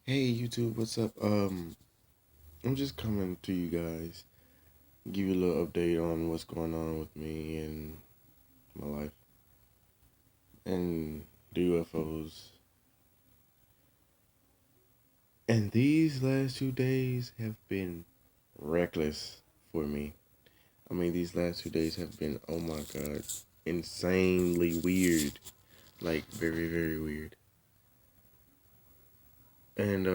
Hey YouTube, what's up? I'm just coming to you guys, give you a little update on what's going on with me and my life and the UFOs. And these last 2 days have been reckless for me. I mean, these last 2 days have been, oh my god, insanely weird. Like very, very weird. And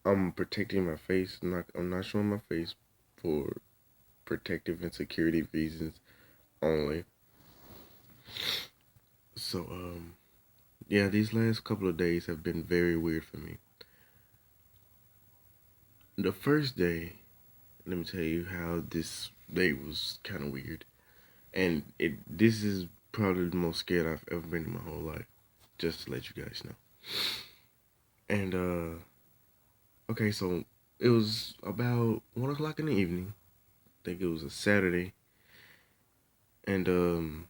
I'm protecting my face. I'm not showing my face for protective and security reasons only. So yeah, these last couple of days have been very weird for me. The first day, let me tell you how this day was kind of weird. And this is probably the most scared I've ever been in my whole life. Just to let you guys know. And okay, so it was about 1 o'clock in the evening. I think it was a Saturday. And it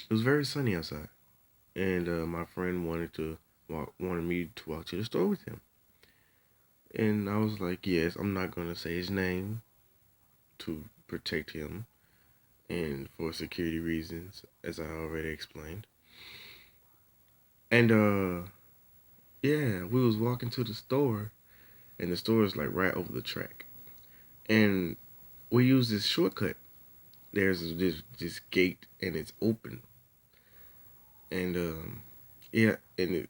was very sunny outside. And my friend wanted me to walk to the store with him. And I was like, yes, I'm not gonna say his name to protect him and for security reasons, as I already explained. And yeah, we was walking to the store, and the store is like right over the track. And we use this shortcut. There's this gate, and it's open. And yeah, and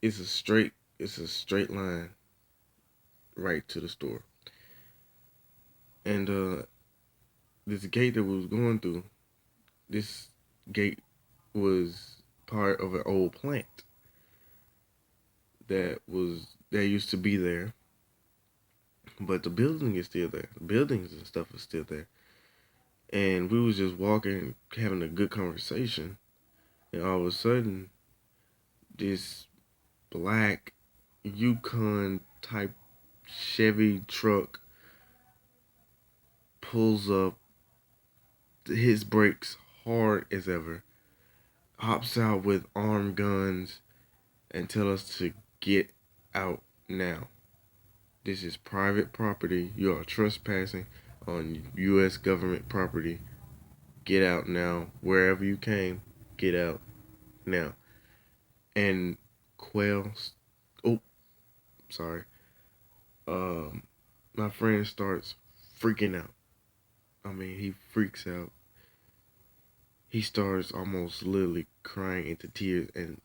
it's a straight line right to the store. And this gate that we was going through, this gate was part of an old plant that used to be there, but the building is still there. The buildings and stuff is still there. And we was just walking, having a good conversation, and all of a sudden, this black Yukon type Chevy truck pulls up, his brakes hard as ever, hops out with armed guns, and tell us to get out now. This is private property. You are trespassing on U.S. government property. Get out now. Wherever you came, get out now. And Quail, oh, sorry. Um, my friend starts freaking out. I mean, he freaks out. He starts almost literally crying into tears. And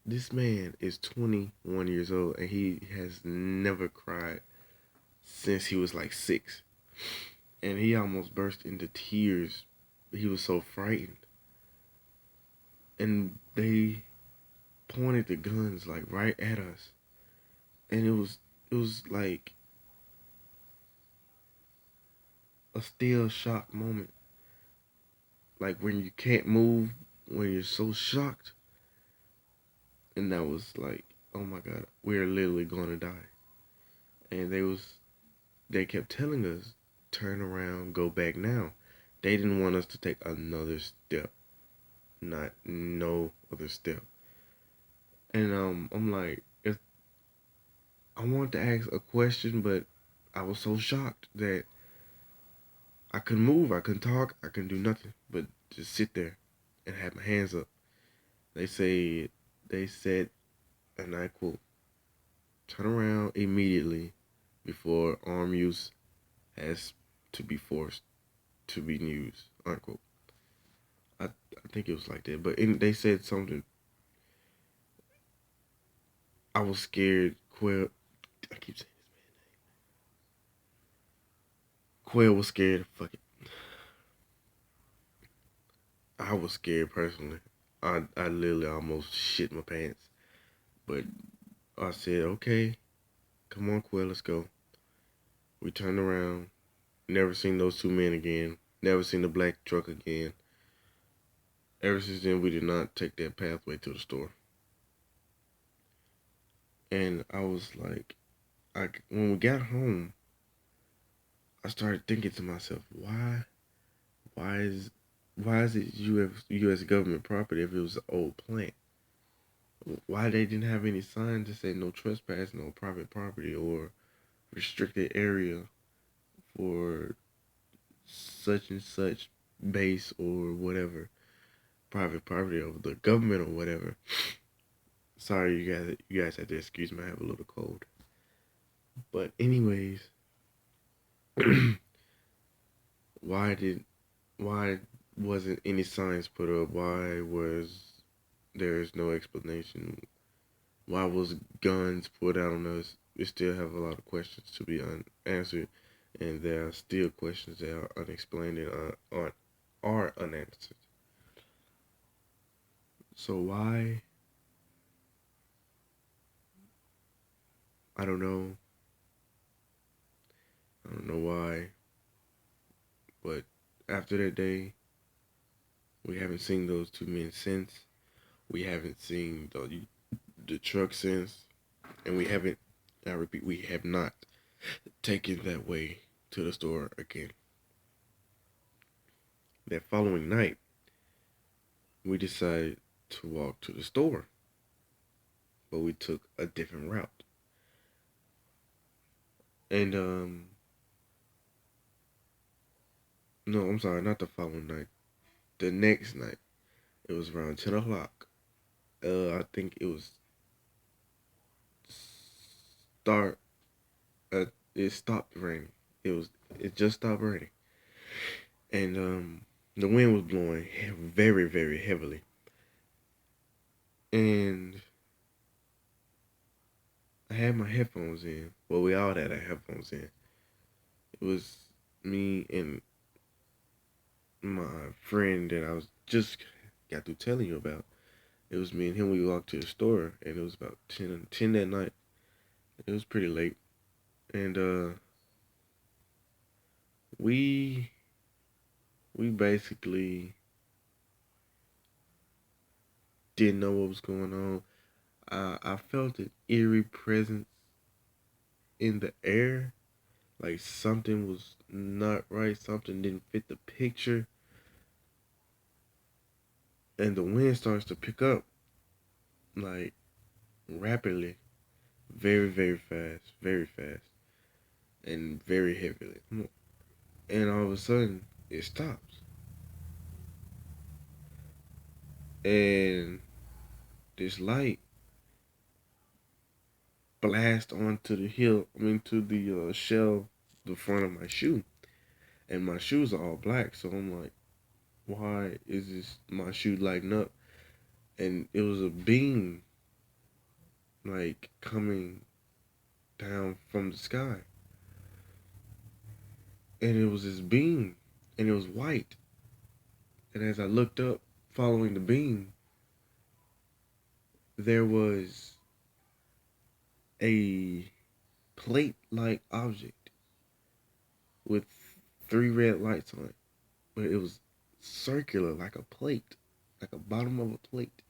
this man is 21 years old, and he has never cried since he was like 6. And he almost burst into tears. He was so frightened. And they pointed the guns like right at us. And it was like a still shock moment. Like when you can't move, when you're so shocked. And that was like, oh my god, we're literally gonna die. And they kept telling us, turn around, go back now. They didn't want us to take another step. Not no other step. And I'm like, if I wanted to ask a question, but I was so shocked that I couldn't move, I couldn't talk, I couldn't do nothing but just sit there and have my hands up. They say they said, and I quote, turn around immediately before armed use has to be forced to be used, unquote. I think it was like that. But they said something. I was scared. Quail, I keep saying this man name. Quail was scared. Fuck it. I was scared personally. I literally almost shit my pants. But I said, okay, come on, Quail, let's go. We turned around. Never seen those two men again. Never seen the black truck again. Ever since then, we did not take that pathway to the store. And I was like, when we got home, I started thinking to myself, why is, why is it U.S. government property if it was an old plant? Why they didn't have any signs to say no trespassing on private property or restricted area for such and such base or whatever private property of the government or whatever. Sorry, you guys had to excuse me. I have a little cold. But anyways, why did why wasn't any signs put up? Why was there is no explanation? Why was guns put out on us? We still have a lot of questions to be unanswered, and there are still questions that are unexplained and are unanswered. So why? I don't know. I don't know why, but after that day, we haven't seen those two men since. We haven't seen the truck since, and we haven't. I repeat, we have not taken that way to the store again. That following night, we decided to walk to the store, but we took a different route. And no, I'm sorry, not the following night. The next night, it was around 10 o'clock. I think it was start. It stopped raining. It just stopped raining, and the wind was blowing very very heavily, and I had my headphones in. Well, we all had our headphones in. It was me and my friend that I was just got through telling you about. It was me and him. We walked to the store, and it was about 10 that night. It was pretty late, and we we basically didn't know what was going on. I felt an eerie presence in the air, like something was not right. Something didn't fit the picture, and the wind starts to pick up like rapidly, very very fast, and very heavily. And all of a sudden, it stops, and this light blast onto the hill. I mean, to the shell, the front of my shoe, and my shoes are all black. So I'm like, why is this my shoe lighting up? And it was a beam like coming down from the sky, and it was this beam, and it was white. And as I looked up, following the beam, there was a plate-like object with three red lights on it, but it was circular like a plate, like a bottom of a plate,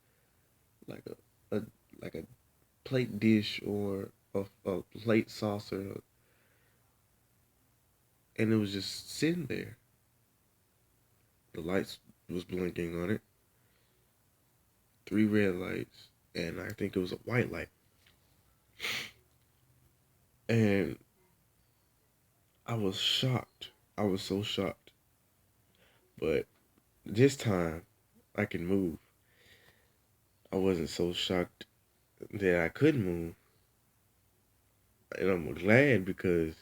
like a like a plate dish or a plate saucer, and it was just sitting there. The lights was blinking on it, three red lights, and I think it was a white light. And I was shocked. I was so shocked. But this time, I can move. I wasn't so shocked that I couldn't move, and I'm glad because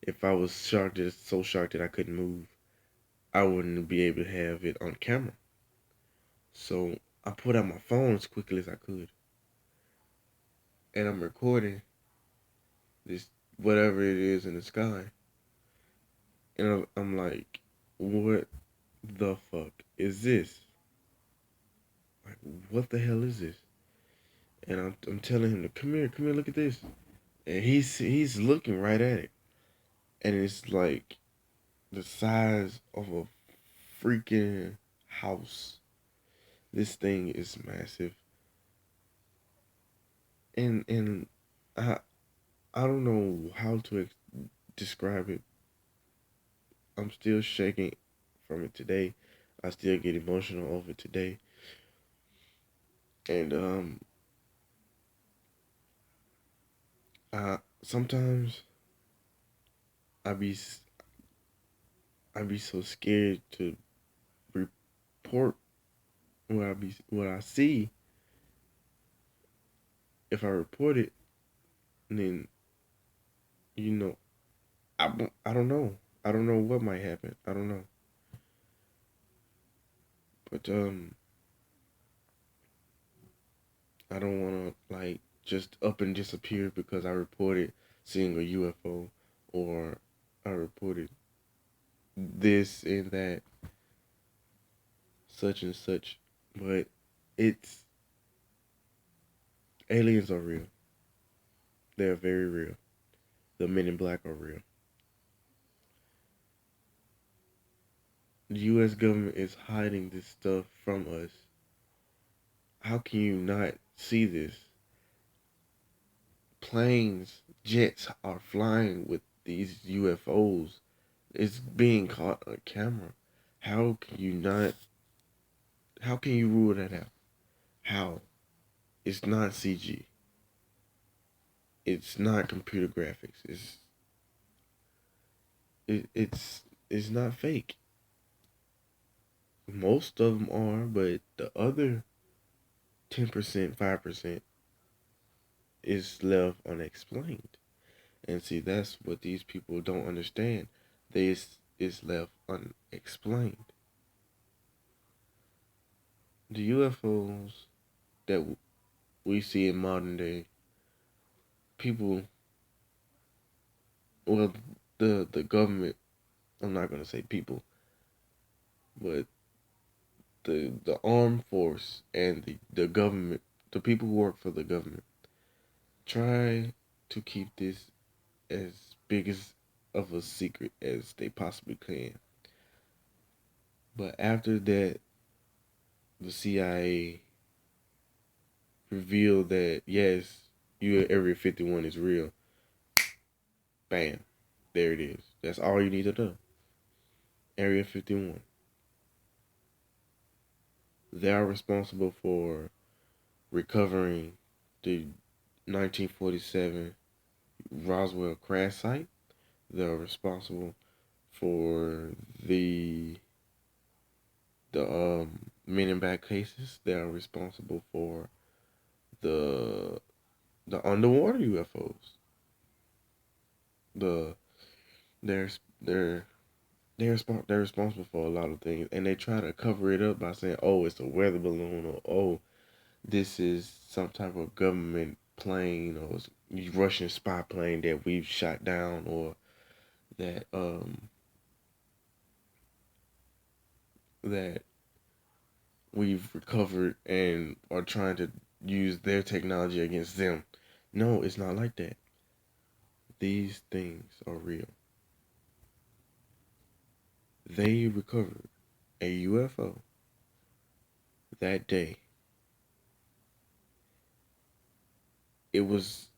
if I was so shocked that I couldn't move, I wouldn't be able to have it on camera. So I put out my phone as quickly as I could, and I'm recording this whatever it is in the sky, and I'm like, what the fuck is this? Like, what the hell is this? And I'm telling him to come here, look at this, and he's looking right at it, and it's like the size of a freaking house. This thing is massive, and I I don't know how to describe it. I'm still shaking from it today. I still get emotional over it today, and Sometimes I be I be so scared to report what I see. If I report it, then you know I don't know. I don't know what might happen. I don't know. But I don't want to like just up and disappear because I reported seeing a UFO or I reported this and that, such and such. But it's aliens are real. They're very real. The men in black are real. The US government is hiding this stuff from us. How can you not see this? Planes, jets are flying with these UFOs. It's being caught on camera. How can you not? How can you rule that out? How? It's not CG. It's not computer graphics. It's not fake. Most of them are, but the other 10%, 5% is left unexplained. And see, that's what these people don't understand. This is left unexplained. The UFOs that we see in modern day, people, well, the government. I'm not gonna say people, but the armed force and the government, the people who work for the government, try to keep this as big as of a secret as they possibly can. But after that, the CIA revealed that yes, Area 51 is real. Bam, there it is. That's all you need to know. Area 51. They are responsible for recovering the 1947 Roswell crash site. They're responsible for the Men in Black cases. They are responsible for the the underwater UFOs. The they're they're they're responsible for a lot of things, and they try to cover it up by saying, "Oh, it's a weather balloon," or "Oh, this is some type of government plane or Russian spy plane that we've shot down, or that that we've recovered and are trying to use their technology against them." No, it's not like that. These things are real. They recovered a UFO that day. It was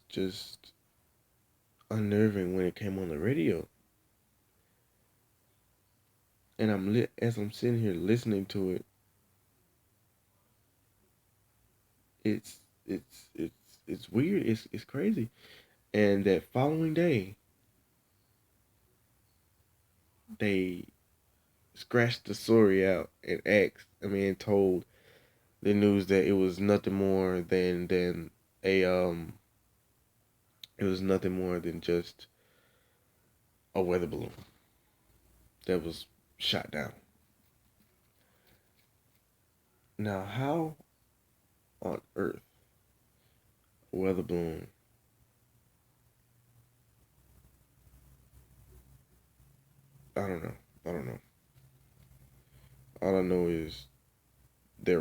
just unnerving when it came on the radio. And as I'm sitting here listening to it, it's it's weird. It's crazy. And that following day, they scratched the story out and told the news that it was nothing more than a it was nothing more than just a weather balloon that was shot down. Now, how on earth a weather balloon? I don't know. I don't know. All I know is